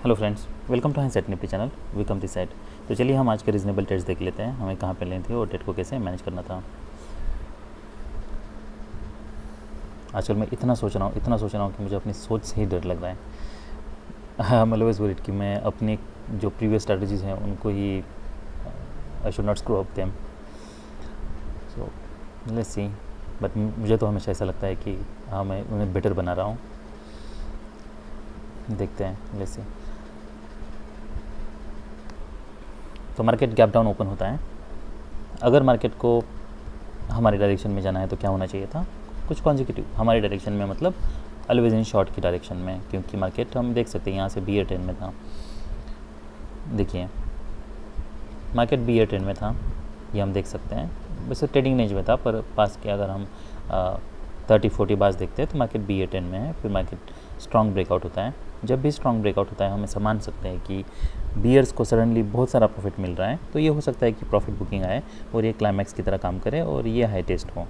Hello friends, welcome to हाइसेट Nifty channel. Welcome this side. तो चलिए हम आज के रीजनेबल ट्रेड्स देख लेते हैं, हमें कहाँ पे लेनी थी और ट्रेड को कैसे मैनेज करना था। आजकल मैं इतना सोच रहा हूँ कि मुझे अपनी सोच से ही डर लग रहा है। आई ऑलवेज वरीड कि मैं अपनी जो प्रीवियस स्ट्रेटजीज हैं उनको ही I should not screw up them. So let's see. But मुझे तो हमेशा ऐसा लगता है कि हाँ, मैं उन्हें बेटर बना रहा हूँ। देखते हैं, लेट्स सी। तो मार्केट गैप डाउन ओपन होता है। अगर मार्केट को हमारे डायरेक्शन में जाना है तो क्या होना चाहिए था, कुछ कॉन्जिक्यूटिव हमारे डायरेक्शन में, मतलब ऑलवेज इन शॉर्ट की डायरेक्शन में, क्योंकि मार्केट हम देख सकते हैं यहाँ से बियर ट्रेंड में था। देखिए मार्केट बियर ट्रेंड में था, ये हम देख सकते हैं। वैसे ट्रेडिंग रेंज में था, पर पास के अगर हम 30-40 बार्स देखते हैं तो मार्केट बियर ट्रेंड में है। फिर मार्केट स्ट्रॉन्ग ब्रेकआउट होता है। जब भी स्ट्रॉन्ग ब्रेकआउट होता है हम ऐसा मान सकते हैं कि बियर्स को सडनली बहुत सारा प्रॉफिट मिल रहा है, तो ये हो सकता है कि प्रॉफिट बुकिंग आए और ये क्लाइमैक्स की तरह काम करे और ये हाई टेस्ट हो।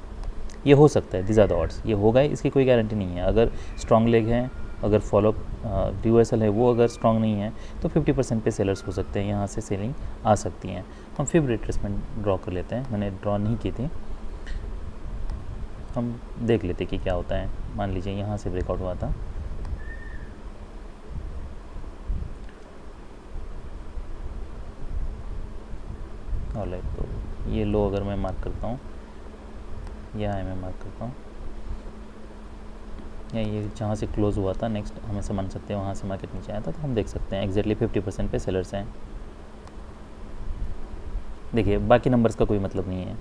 ये हो सकता है, दिस आर द ऑड्स। ये होगा, इसकी कोई गारंटी नहीं है। अगर स्ट्रॉन्ग लेग है, अगर फॉलो रिवर्सल है, वो अगर स्ट्रॉन्ग नहीं है तो 50% पे सेलर्स हो सकते हैं, यहाँ से सेलिंग आ सकती हैं। हम फिर रिट्रेसमेंट ड्रॉ कर लेते हैं। मैंने ड्रॉ नहीं की थी, हम देख लेते कि क्या होता है। मान लीजिए यहाँ से ब्रेकआउट हुआ था, ऑलराइट। तो ये लो अगर मैं मार्क करता हूँ, यह है, मैं मार्क करता हूँ, या ये जहाँ से क्लोज़ हुआ था नेक्स्ट हम ऐसे मान सकते हैं वहाँ से मार्केट नीचे आया था। तो हम देख सकते हैं एग्जैक्टली 50% पे सेलर्स हैं। देखिए बाकी नंबर्स का कोई मतलब नहीं है,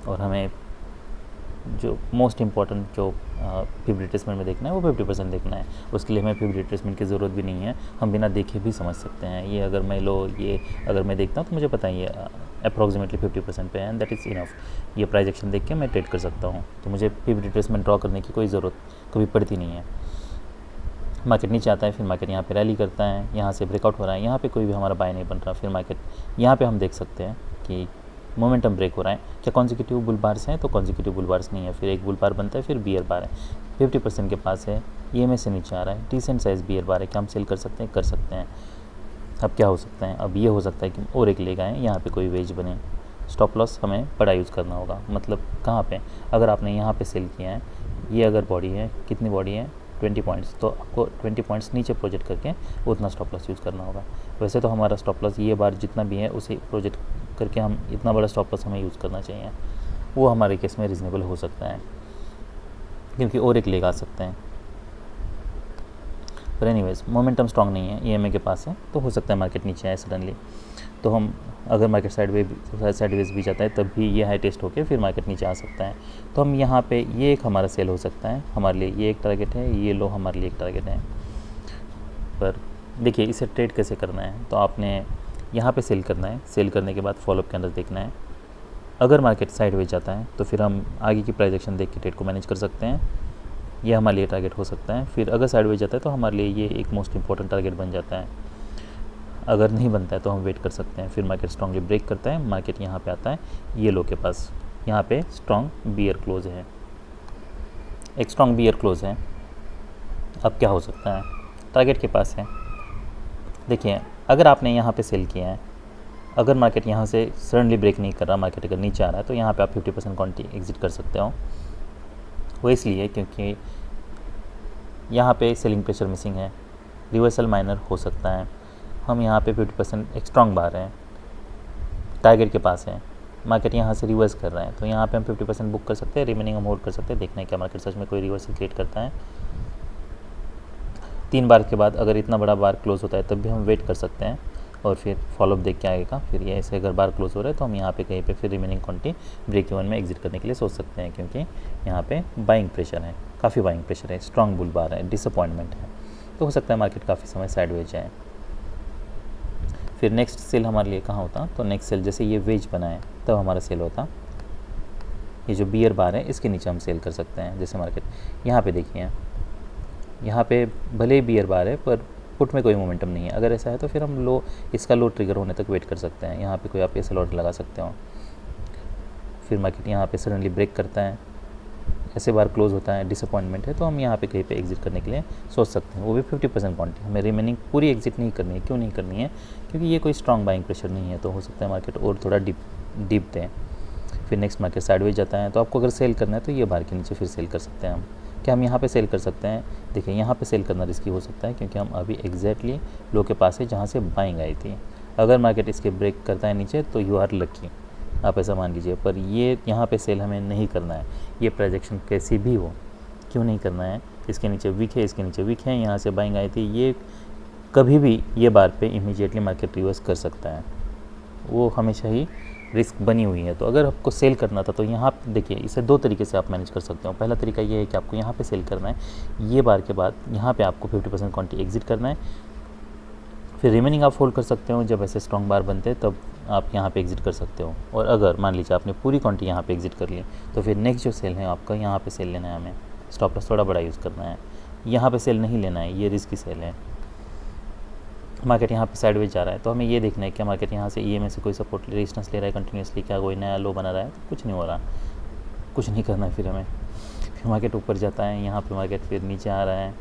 और हमें जो मोस्ट इम्पॉर्टेंट जो फिब रिट्रेसमेंट में देखना है वो 50% देखना है। उसके लिए हमें फिब रिट्रेसमेंट की ज़रूरत भी नहीं है, हम बिना देखे भी समझ सकते हैं। ये अगर मैं ये अगर मैं देखता हूँ तो मुझे पता है ये अप्रॉक्सीमेटली 50% पे है, एंड दैट इज़ इनफ। ये प्राइस एक्शन देख के मैं ट्रेड कर सकता हूँ, तो मुझे फिब रिट्रेसमेंट ड्रॉ करने की कोई ज़रूरत कभी पड़ती नहीं है। मार्केट नीचे आता है, फिर मार्केट यहाँ पे रैली करता है, यहाँ से ब्रेकआउट हो रहा है, यहाँ पे कोई भी हमारा बाय नहीं बन रहा। फिर मार्केट यहाँ पे हम देख सकते हैं कि मोमेंटम ब्रेक हो रहा है। क्या कॉन्जिक्यूटिव बुल बार्स हैं? तो कॉन्जिक्यूटिव बुल बार्स नहीं है। फिर एक बुल बार बनता है, फिर बियर बार है, 50% के पास है, EMA से नीचे आ रहा है, डिसेंट साइज बियर बार है। क्या हम सेल कर सकते हैं? कर सकते हैं। अब क्या हो सकता है? अब ये हो सकता है कि और एक लेग आए, यहाँ पे कोई वेज बने। स्टॉप लॉस हमें बड़ा यूज़ करना होगा। मतलब कहाँ पे? अगर आपने यहाँ पे सेल किया है, ये अगर बॉडी है, कितनी बॉडी है? 20 पॉइंट्स, तो आपको 20 पॉइंट्स नीचे प्रोजेक्ट करके उतना स्टॉप लॉस यूज़ करना होगा। वैसे तो हमारा स्टॉप लॉस ये बार जितना भी है उसे प्रोजेक्ट करके हम इतना बड़ा स्टॉप लॉस हमें यूज़ करना चाहिए। वो हमारे केस में रीज़नेबल हो सकता है, क्योंकि और एक लेग आ सकते हैं। पर एनीवेज मोमेंटम स्ट्रॉन्ग नहीं है, EMA के पास है, तो हो सकता है मार्केट नीचे आए सडनली। तो हम अगर मार्केट साइडवेज भी जाता है तब भी ये हाई टेस्ट होकर फिर मार्केट नीचे आ सकता है। तो हम यहाँ पे ये एक हमारा सेल हो सकता है, हमारे लिए ये एक टारगेट है, ये लो हमारे लिए एक टारगेट है। पर देखिए इसे ट्रेड कैसे करना है, तो आपने यहाँ पे सेल करना है, सेल करने के बाद फॉलोअप कैंडल देखना है। अगर मार्केट साइडवेज जाता है तो फिर हम आगे की प्राइस एक्शन देख के ट्रेड को मैनेज कर सकते हैं, ये हमारे लिए टारगेट हो सकता है। फिर अगर साइडवेज जाता है तो हमारे लिए ये एक मोस्ट इंपॉर्टेंट टारगेट बन जाता है। अगर नहीं बनता है तो हम वेट कर सकते हैं। फिर मार्केट स्ट्रांगली ब्रेक करता है, मार्केट यहाँ पे आता है ये लो के पास, यहाँ पे स्ट्रॉन्ग बियर क्लोज है, एक स्ट्रॉन्ग बियर क्लोज है। अब क्या हो सकता है? टारगेट के पास है। देखिए अगर आपने यहाँ पे सेल किया है, अगर मार्केट यहाँ से सडनली ब्रेक नहीं कर रहा, मार्केट अगर नीचे आ रहा है, तो यहाँ पे आप 50% क्वांटिटी एग्जिट कर सकते हो। वो इसलिए क्योंकि यहाँ पे सेलिंग प्रेशर मिसिंग है, रिवर्सल माइनर हो सकता है। हम यहाँ पे 50% एक स्ट्रॉन्ग बार है, टारगेट के पास है, मार्केट यहाँ से रिवर्स कर रहा है, तो यहाँ पे हम 50% बुक कर सकते हैं, रिमेनिंग हम होल्ड कर सकते हैं। देखना है क्या मार्केट सच में कोई रिवर्सल क्रिएट करता है। 3 बार के बाद अगर इतना बड़ा बार क्लोज होता है तब भी हम वेट कर सकते हैं, और फिर फॉलोअप देख के आएगा। फिर ये ऐसे अगर बार क्लोज हो रहा है तो हम यहाँ पे कहीं पे फिर रिमेनिंग क्वांटिटी ब्रेक इवन में एग्जिट करने के लिए सोच सकते हैं, क्योंकि यहाँ पे बाइंग प्रेशर है, काफ़ी बाइंग प्रेशर है, स्ट्रॉन्ग बुल बार है, डिसअपॉइंटमेंट है, तो हो सकता है मार्केट काफ़ी समय साइडवेज जाए। फिर नेक्स्ट सेल हमारे लिए कहाँ होता? तो नेक्स्ट सेल जैसे ये वेज बना है तब हमारा सेल होता, ये जो बियर बार है इसके नीचे हम सेल कर सकते हैं। जैसे मार्केट यहाँ पे देखिए, यहाँ पे भले ही बियर बार है पर पुट में कोई मोमेंटम नहीं है। अगर ऐसा है तो फिर हम लो, इसका लो ट्रिगर होने तक वेट कर सकते हैं। यहाँ पे कोई आप ऐसा ऑर्डर लगा सकते हो। फिर मार्केट यहाँ पे सडनली ब्रेक करता है, ऐसे बार क्लोज होता है, डिसअपॉइंटमेंट है, तो हम यहाँ पे कहीं पे एग्जिट करने के लिए सोच सकते हैं, वो भी 50% क्वांटिटी। हमें रिमेनिंग पूरी एग्जिट नहीं करनी है। क्यों नहीं करनी है? क्योंकि ये कोई स्ट्रॉन्ग बाइंग प्रेशर नहीं है, तो हो सकता है मार्केट और थोड़ा डीप दें, फिर नेक्स्ट मार्केट साइडवेज जाता है। तो आपको अगर सेल करना है तो ये बार के नीचे फिर सेल कर सकते हैं हम। क्या हम यहाँ पे सेल कर सकते हैं? देखिए, यहाँ पे सेल करना रिस्की हो सकता है, क्योंकि हम अभी एग्जैक्टली लो के पास है जहाँ से बाइंग आई थी। अगर मार्केट इसके ब्रेक करता है नीचे तो यू आर लकी, आप ऐसा मान लीजिए। पर ये यहाँ पे सेल हमें नहीं करना है, ये प्रोजेक्शन कैसी भी हो। क्यों नहीं करना है? इसके नीचे वीक है, इसके नीचे वीक है, यहाँ से बाइंग आई थी, ये कभी भी ये बार पे इमीडिएटली मार्केट रिवर्स कर सकता है, वो हमेशा ही रिस्क बनी हुई है। तो अगर आपको सेल करना था तो यहाँ देखिए, इसे दो तरीके से आप मैनेज कर सकते हो। पहला तरीका ये है कि आपको यहाँ पे सेल करना है, ये बार के बाद यहाँ पे आपको 50% क्वांटिटी एग्जिट करना है, फिर रिमेनिंग आप होल्ड कर सकते हो। जब ऐसे स्ट्रॉन्ग बार बनते हैं तब आप यहाँ पे एग्जिट कर सकते हो। और अगर मान लीजिए आपने पूरी क्वांटिटी यहाँ पे एग्जिट कर ली, तो फिर नेक्स्ट जो सेल है आपका, यहाँ पे सेल लेना है हमें, स्टॉप लॉस थोड़ा बड़ा यूज़ करना है। यहाँ पे सेल नहीं लेना है, ये रिस्की सेल है। मार्केट यहाँ पे साइडवेज जा रहा है, तो हमें ये देखना है कि मार्केट यहाँ से EMA से कोई सपोर्ट रेजिस्टेंस ले रहा है कंटिन्यूसली, क्या कोई नया लो बना रहा है? तो कुछ नहीं हो रहा, कुछ नहीं करना है फिर हमें। फिर मार्केट ऊपर जाता है, यहाँ पे मार्केट फिर नीचे आ रहा है,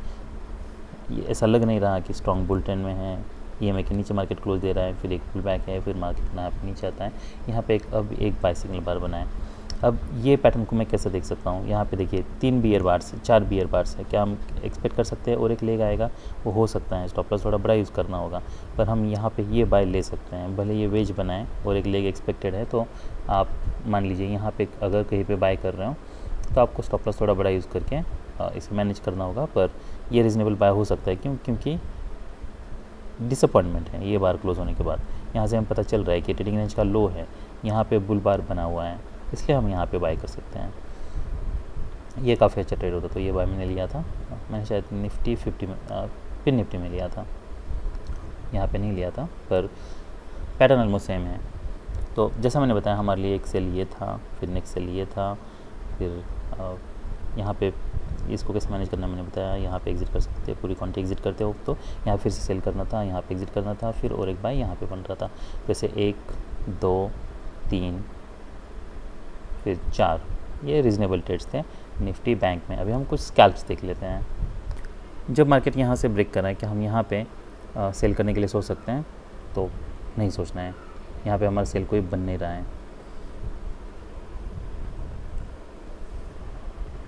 ये ऐसा लग नहीं रहा कि स्ट्रॉन्ग बुल ट्रेंड में है। EMA के नीचे मार्केट क्लोज दे रहा है, फिर एक पुल बैक है, फिर मार्केट यहाँ पे नीचे आता है। यहाँ पे अब एक बाय सिग्नल बार बना है। अब ये पैटर्न को मैं कैसे देख सकता हूँ? यहाँ पे देखिए 3 बियर बार्स, 4 बियर बार्स है। क्या हम एक्सपेक्ट कर सकते हैं और एक लेग आएगा? वो हो सकता है, स्टॉप लॉस थोड़ा बड़ा यूज़ करना होगा, पर हम यहाँ पे ये बाय ले सकते हैं। भले ये वेज बनाए और एक लेग एक्सपेक्टेड है, तो आप मान लीजिए यहाँ पे अगर कहीं पे बाय कर रहे हो तो आपको स्टॉप लॉस थोड़ा बड़ा यूज़ करके इसे मैनेज करना होगा। पर ये रीज़नेबल बाय हो सकता है। क्यों? क्योंकि डिसअपॉइंटमेंट है ये बार क्लोज होने के बाद। यहाँ से हम पता चल रहा है कि ट्रेडिंग रेंज का लो है, यहाँ पे बुल बार बना हुआ है, इसलिए हम यहाँ पे बाय कर सकते हैं। ये काफ़ी अच्छा ट्रेड होता, तो ये बाय मैंने लिया था। मैंने शायद निफ्टी 50 में फिर निफ्टी में लिया था, यहाँ पे नहीं लिया था, पर पैटर्न ऑलमोस्ट सेम है। तो जैसा मैंने बताया, हमारे लिए एक सेल ये था, फिर नेक्स्ट सेल ये था, फिर यहाँ पे इसको कैसे मैनेज करना मैंने बताया। यहाँ पे एग्जिट कर सकते हैं, पूरी क्वांटिटी एग्जिट करते हो तो यहाँ फिर से सेल करना था, यहाँ पे एग्जिट करना था, फिर और एक बाय यहाँ पे बन रहा था। जैसे 1 2 3 फिर 4, ये रीज़नेबल ट्रेड्स थे निफ्टी बैंक में। अभी हम कुछ स्कैल्प्स देख लेते हैं। जब मार्केट यहाँ से ब्रेक कर रहा है, क्या हम यहाँ पे सेल करने के लिए सोच सकते हैं? तो नहीं सोचना है, यहाँ पे हमारा सेल कोई बन नहीं रहा है।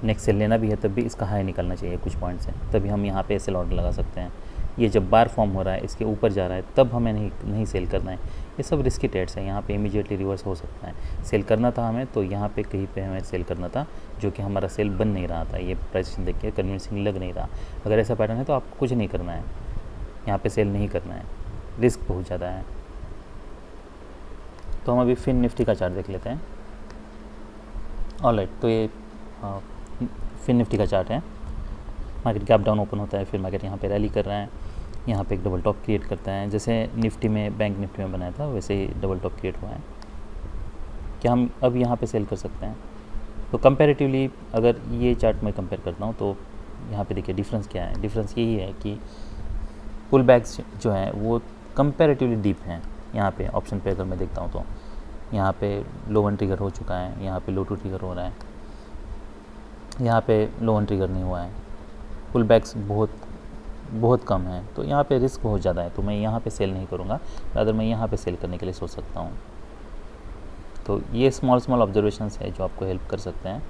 नेक्स्ट सेल लेना भी है तब भी इसका हाई निकलना चाहिए कुछ पॉइंट से, तभी हम यहाँ पे सेल ऑर्डर लगा सकते हैं। ये जब बार फॉर्म हो रहा है, इसके ऊपर जा रहा है, तब हमें नहीं सेल करना है। ये सब रिस्की ट्रेड्स हैं, यहाँ पे इमीडिएटली रिवर्स हो सकता है। सेल करना था हमें तो यहाँ पे कहीं पे हमें सेल करना था, जो कि हमारा सेल बन नहीं रहा था। ये प्राइस देखिए कन्विंसिंग लग नहीं रहा। अगर ऐसा पैटर्न है तो आपको कुछ नहीं करना है, यहाँ पे सेल नहीं करना है, रिस्क बहुत ज़्यादा है। तो हम अभी फिन निफ्टी का चार्ट देख लेते हैं। ऑलराइट, तो ये फिन निफ्टी का चार्ट है। मार्केट गैप डाउन ओपन होता है, फिर मार्केट यहाँ पे रैली कर रहा है, यहाँ पे एक डबल टॉप क्रिएट करता है। जैसे निफ्टी में, बैंक निफ्टी में बनाया था, वैसे ही डबल टॉप क्रिएट हुआ है। क्या हम अब यहाँ पे सेल कर सकते हैं? तो कंपैरेटिवली अगर ये चार्ट मैं कंपेयर करता हूँ तो यहाँ पे देखिए डिफरेंस क्या है। डिफरेंस यही है कि पुल बैक्स जो हैं वो कंपैरेटिवली डीप हैं। यहाँ पे ऑप्शन पे अगर मैं देखता हूँ तो यहाँ पे लो वन ट्रिगर हो चुका है, यहाँ पे लो टू ट्रिगर हो रहा है, यहाँ पे लो वन ट्रिगर नहीं हुआ है। पुल बैक्स बहुत कम है, तो यहाँ पे रिस्क बहुत ज़्यादा है, तो मैं यहाँ पे सेल नहीं करूँगा, अगर मैं यहाँ पे सेल करने के लिए सोच सकता हूँ। तो ये स्मॉल ऑब्जर्वेशंस है जो आपको हेल्प कर सकते हैं।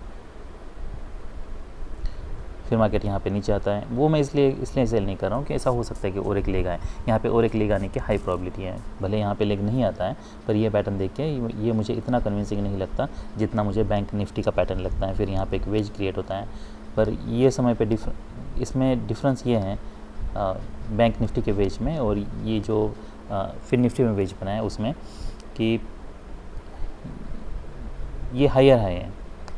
फिर मार्केट यहाँ पे नीचे आता है, वो मैं इसलिए सेल नहीं कर रहा हूँ कि ऐसा हो सकता है कि और एक लेग आए। यहाँ पे और एक लेग आने की हाई प्रोबेबिलिटी है, भले यहाँ पे लेग नहीं आता है, पर ये पैटर्न देख के ये मुझे इतना कन्विंसिंग नहीं लगता जितना मुझे बैंक निफ्टी का पैटर्न लगता है। फिर यहाँ पे एक वेज क्रिएट होता है, पर ये समय पे इसमें डिफरेंस ये है बैंक निफ्टी के वेज में और ये जो फिर निफ्टी में वेज बना है उसमें, कि ये हायर हाई है,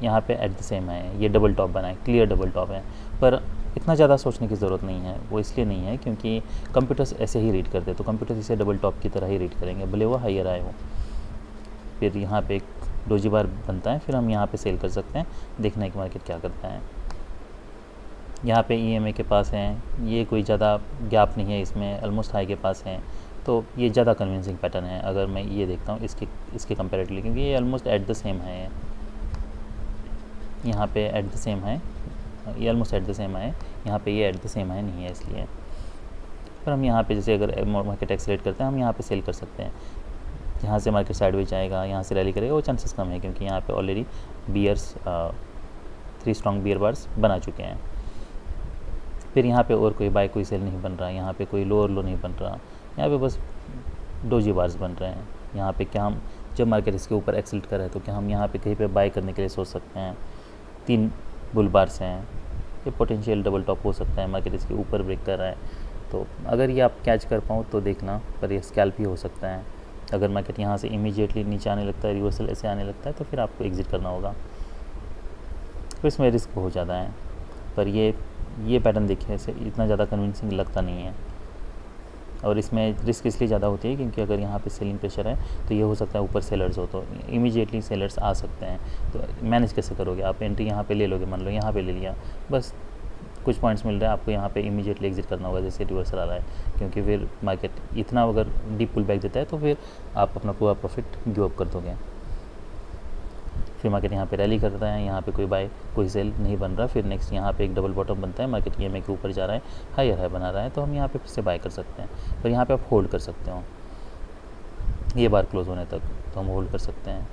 यहाँ पे एट द सेम है, ये डबल टॉप बना है, क्लियर डबल टॉप है। पर इतना ज़्यादा सोचने की ज़रूरत नहीं है, वो इसलिए नहीं है क्योंकि कंप्यूटर्स ऐसे ही रीड करते हैं, तो कंप्यूटर्स इसे डबल टॉप की तरह ही रीड करेंगे, भले वो हायर आए हो। फिर यहाँ पे एक डोजी बार बनता है, फिर हम यहाँ पे सेल कर सकते हैं, देखना है कि मार्केट क्या करता है। यहाँ पे EMA के पास है, ये कोई ज़्यादा गैप नहीं है इसमें, ऑलमोस्ट हाई के पास है, तो ये ज़्यादा कन्विंसिंग पैटर्न है अगर मैं ये देखता हूँ इसके कंपेरेटिवली, क्योंकि ये ऑलमोस्ट एट द सेम है। यहाँ पे एट द सेम है, ये ऑलमोस्ट एट द सेम है, यहाँ पे ये एट द सेम है नहीं है इसलिए। पर हम यहाँ पे जैसे अगर मार्केट एक्सेलेरेट करते हैं हम यहाँ पे सेल कर सकते हैं। यहाँ से मार्केट साइडवेज जाएगा, यहाँ से रैली करेगा, वो चांसेस कम है क्योंकि यहाँ पे already bears 3 strong bear bars बना चुके हैं। फिर यहाँ पे और कोई बाय कोई सेल नहीं बन रहा, यहाँ पे कोई लो और लो नहीं बन रहा, यहाँ पे बस डोजी बार्स बन रहे हैं। यहाँ पे क्या हम जब मार्केट इसके ऊपर एक्सेलेरेट कर रहा है तो क्या हम यहाँ पे कहीं पे बाय करने के लिए सोच सकते हैं? 3 बुल बार्स हैं, ये पोटेंशियल डबल टॉप हो सकता है, मार्केट इसके ऊपर ब्रेक कर रहा है। तो अगर ये आप कैच कर पाओ तो देखना, पर ये स्कैल्प ही हो सकता है। अगर मार्केट यहाँ से इमीडिएटली नीचे आने लगता है, रिवर्सल ऐसे आने लगता है, तो फिर आपको एग्जिट करना होगा। तो इसमें रिस्क बहुत ज़्यादा है, पर ये पैटर्न देखिए ऐसे इतना ज़्यादा कन्विंसिंग लगता नहीं है। और इसमें रिस्क इसलिए ज़्यादा होती है क्योंकि अगर यहाँ पे सेलिंग प्रेशर है तो ये हो सकता है ऊपर सेलर्स हो तो इमीडिएटली सेलर्स आ सकते हैं। तो मैनेज कैसे करोगे? आप एंट्री यहाँ पे ले लोगे, मान लो यहाँ पे ले लिया, बस कुछ पॉइंट्स मिल रहा है आपको, यहाँ पे इमीडिएटली एग्जिट करना होगा जैसे रिवर्सल आ रहा है, क्योंकि फिर मार्केट इतना अगर डीप पुल बैक देता है तो फिर आप अपना पूरा प्रॉफिट गिव अप कर दोगे। फिर मार्केट यहाँ पे रैली करता है, यहाँ पे कोई बाय कोई सेल नहीं बन रहा, फिर नेक्स्ट यहाँ पे एक डबल बॉटम बनता है, मार्केट EMA के ऊपर जा रहा है, हायर हाई बना रहा है, तो हम यहाँ पे फिर से बाय कर सकते हैं। पर यहाँ पे आप होल्ड कर सकते हो ये बार क्लोज होने तक, तो हम होल्ड कर सकते हैं।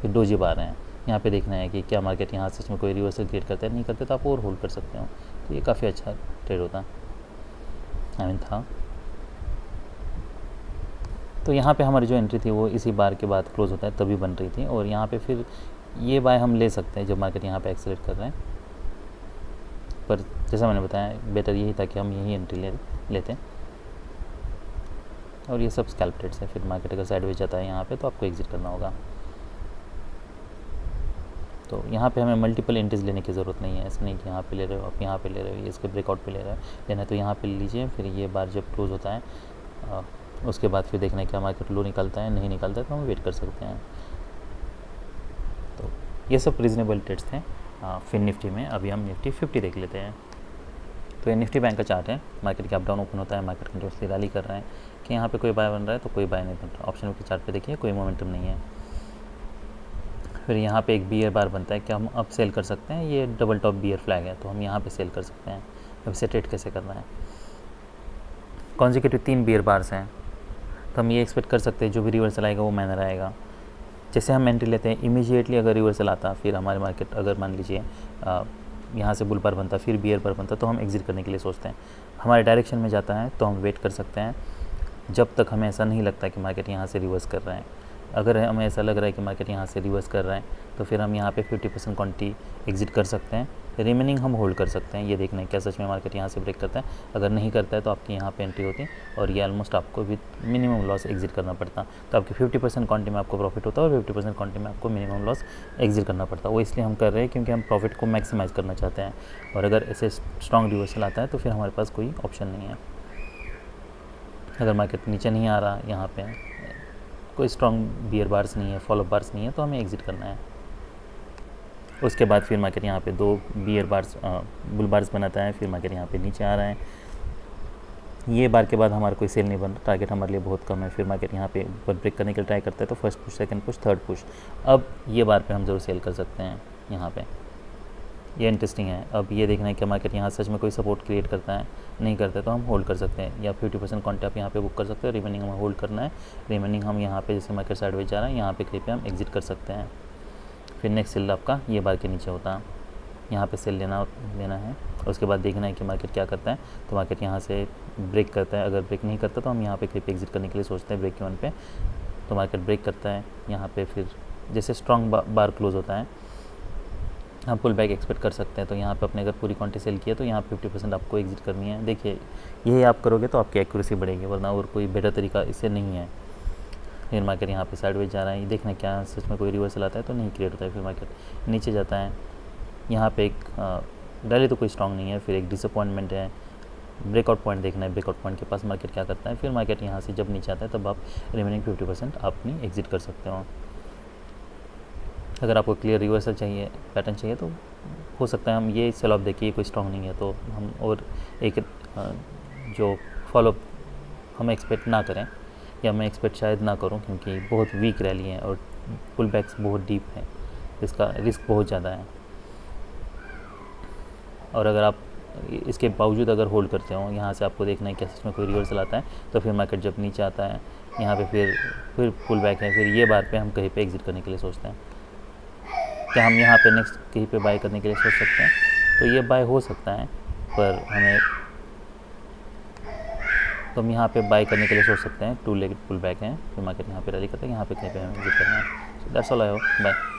फिर डोजी बार हैं, यहाँ पे देखना है कि क्या मार्केट यहाँ सच में कोई रिवर्सल क्रिएट करता है, नहीं करते तो आप और होल्ड कर सकते हो। तो ये काफ़ी अच्छा ट्रेड होता था। तो यहाँ पे हमारी जो एंट्री थी वो इसी बार के बाद क्लोज होता है तभी बन रही थी, और यहाँ पे फिर ये बाय हम ले सकते हैं जब मार्केट यहाँ पे एक्सेलेरेट कर रहे हैं। पर जैसा मैंने बताया बेटर यही था कि हम यही एंट्री लेते हैं, और ये सब स्कैल्प ट्रेड्स है। फिर मार्केट अगर साइडवेज जाता है यहाँ पे तो आपको एग्जिट करना होगा। तो यहाँ पे हमें मल्टीपल एंट्रीज लेने की ज़रूरत नहीं है, ऐसा नहीं कि यहाँ पे ले रहे हो आप यहाँ पे ले रहे हो, इसके ब्रेकआउट पे ले रहे हो, लेना तो यहाँ पे ले लीजिए। फिर ये बार जब क्लोज होता है उसके बाद फिर देखना है क्या मार्केट लो निकलता है, नहीं निकलता है तो हम वेट कर सकते हैं। तो ये सब रीजनेबल ट्रेड्स थे। फिर निफ्टी में अभी हम निफ्टी 50 देख लेते हैं। तो ये निफ्टी बैंक का चार्ट है, मार्केट का अप डाउन ओपन होता है, मार्केट कंटिन्यूसली रैली कर रहे हैं कि यहाँ पे कोई बाय बन रहा है तो कोई बाय नहीं बन रहा। ऑप्शन के चार्ट पे देखिए कोई मोमेंटम नहीं है। फिर यहाँ पे एक बियर बार बनता है, क्या हम अब सेल कर सकते हैं? ये डबल टॉप बियर फ्लैग है तो हम यहाँ पे सेल कर सकते हैं। अब इसे ट्रेड कैसे करना है? कॉन्जिक्यूटिव 3 बियर बार्स हैं तो हम ये एक्सपेक्ट कर सकते हैं जो भी रिवर्सल आएगा वो मैनर आएगा। जैसे हम एंट्री लेते हैं, इमीडिएटली अगर रिवर्सल आता फिर हमारे मार्केट अगर मान लीजिए यहाँ से बुल बार बनता फिर बियर बार बनता तो हम एग्जिट करने के लिए सोचते हैं। हमारे डायरेक्शन में जाता है तो हम वेट कर सकते हैं जब तक हमें ऐसा नहीं लगता कि मार्केट यहाँ से रिवर्स कर रहा है। अगर हमें ऐसा लग रहा है कि मार्केट यहाँ से रिवर्स कर रहा है तो फिर हम यहाँ पे 50% क्वांटिटी एग्जिट कर सकते हैं, रिमेनिंग हम होल्ड कर सकते हैं। ये देखना है क्या सच में मार्केट यहाँ से ब्रेक करता है। अगर नहीं करता है तो आपकी यहाँ पे एंट्री होती है और ये ऑलमोस्ट आपको विद मिनिमम लॉस एग्जिट करना पड़ता। तो आपकी 50% क्वांटिटी में आपको प्रॉफिट होता है और 50% क्वांटिटी में आपको मिनिमम लॉस एग्जिट करना पड़ता है। वो इसलिए हम कर रहे हैं क्योंकि हम प्रॉफिट को मैक्सिमाइज़ करना चाहते हैं, और अगर ऐसे स्ट्रॉन्ग रिवर्सल आता है तो फिर हमारे पास कोई ऑप्शन नहीं है। अगर मार्केट नीचे नहीं आ रहा, यहाँ पे कोई स्ट्रॉन्ग बियर बार्स नहीं है, फॉलो बार्स नहीं है, तो हमें एग्जिट करना है। उसके बाद फिर मार्केट यहाँ पे 2 बियर बार्स बुल बार्स बनाता है, फिर मार्केट यहाँ पे नीचे आ रहा है। ये बार के बाद हमारा कोई सेल नहीं बन रहा, टारगेट हमारे लिए बहुत कम है। फिर मार्केट यहाँ पे ऊपर ब्रेक करने के लिए ट्राई करता है तो first push, second push, third push. अब ये बार पे हम ज़रूर सेल कर सकते हैं। यहाँ पे ये इंटरेस्टिंग है। अब ये देखना है कि मार्केट यहाँ सच में कोई सपोर्ट क्रिएट करता है, नहीं करता है तो हम होल्ड कर सकते हैं, या 50% क्वांटिटी आप यहाँ पे बुक कर सकते हैं, रिमेनिंग हमें होल्ड करना है। रिमेनिंग हम यहाँ पे जैसे मार्केट साइडवेज जा रहा है यहाँ पे कहीं पे हम एग्जिट कर सकते हैं। फिर नेक्स्ट सेल आपका ये बार के नीचे होता है, यहाँ पे सेल लेना है। उसके बाद देखना है कि मार्केट क्या करता है। तो मार्केट यहाँ से ब्रेक करता है, अगर ब्रेक नहीं करता तो हम यहाँ पे कहीं पे एग्जिट करने के लिए सोचते हैं ब्रेक के वन पे। तो मार्केट ब्रेक करता है यहाँ पे, फिर जैसे स्ट्रॉन्ग बार क्लोज होता है हम पुल बैक एक्सपेक्ट कर सकते हैं। तो यहाँ पे अपने अगर पूरी क्वांटिटी सेल किया तो यहाँ 50% आपको एग्जिट करनी है। देखिए यही आप करोगे तो आपकी एक्यूरेसी बढ़ेगी, वरना और कोई बेटर तरीका इससे नहीं है। फिर मार्केट यहाँ पे साइडवेज जा रहा है, ये देखना क्या सच में कोई रिवर्सल आता है तो नहीं क्रिएट होता है। फिर मार्केट नीचे जाता है, यहाँ पे एक रैली तो कोई स्ट्रॉन्ग नहीं है, फिर एक डिसअपॉइंटमेंट है। ब्रेकआउट पॉइंट देखना है, ब्रेकआउट पॉइंट के पास मार्केट क्या करता है। फिर मार्केट यहाँ से जब नीचे आता है तब आप रिमेनिंग 50% अपनी एग्जिट कर सकते हो। अगर आपको क्लियर रिवर्सल चाहिए, पैटर्न चाहिए, तो हो सकता है हम ये सेल ऑफ देखिए कोई स्ट्रॉन्ग नहीं है तो हम और एक जो फॉलोअप हम एक्सपेक्ट ना करें, या मैं एक्सपेक्ट शायद ना करूं क्योंकि बहुत वीक रैली है और पुल बैक्स बहुत डीप है, इसका रिस्क बहुत ज़्यादा है। और अगर आप इसके बावजूद अगर होल्ड करते हो, यहाँ से आपको देखना है कि इसमें कोई रिवर्सल आता है, तो फिर मार्केट जब नीचे आता है यहाँ पे फिर पुल बैक है, फिर ये बार पे हम कहीं पे एग्जिट करने के लिए सोचते हैं। क्या हम यहाँ पे नेक्स्ट कहीं पे बाय करने के लिए सोच सकते हैं? तो ये बाय हो सकता है, पर हमें तो हम यहाँ पे बाय करने के लिए सोच सकते हैं। 2 लेग पुल बैक है, फिर मार्केट यहाँ पे रैली करता है, यहाँ पे कहीं पे हमें एग्जिट करना है। So that's all, I hope, bye.